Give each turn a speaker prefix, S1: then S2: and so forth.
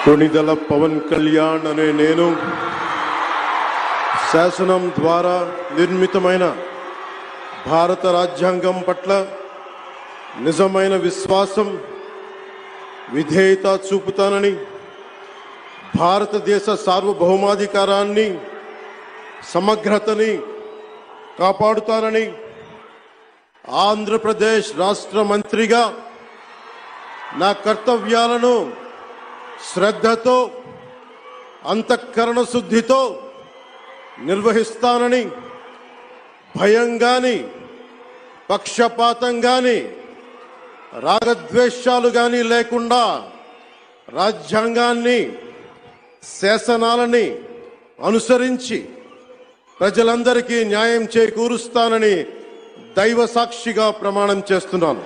S1: కొణిదెల పవన్ కళ్యాణ్ అనే నేను శాసనం ద్వారా నిర్మితమైన భారత రాజ్యాంగం పట్ల నిజమైన విశ్వాసం విధేయత చూపుతానని, భారతదేశ సార్వభౌమాధికారాన్ని సమగ్రతని కాపాడుతానని, ఆంధ్రప్రదేశ్ రాష్ట్ర మంత్రిగా నా కర్తవ్యాలను శ్రద్ధతో అంతఃకరణ శుద్ధితో నిర్వహిస్తానని, భయం గాని పక్షపాతం గాని రాగద్వేషాలు గాని లేకుండా రాజ్యాంగాన్ని శాసనాలని అనుసరించి ప్రజలందరికీ న్యాయం చేకూరుస్తానని దైవ సాక్షిగా ప్రమాణం చేస్తున్నాను.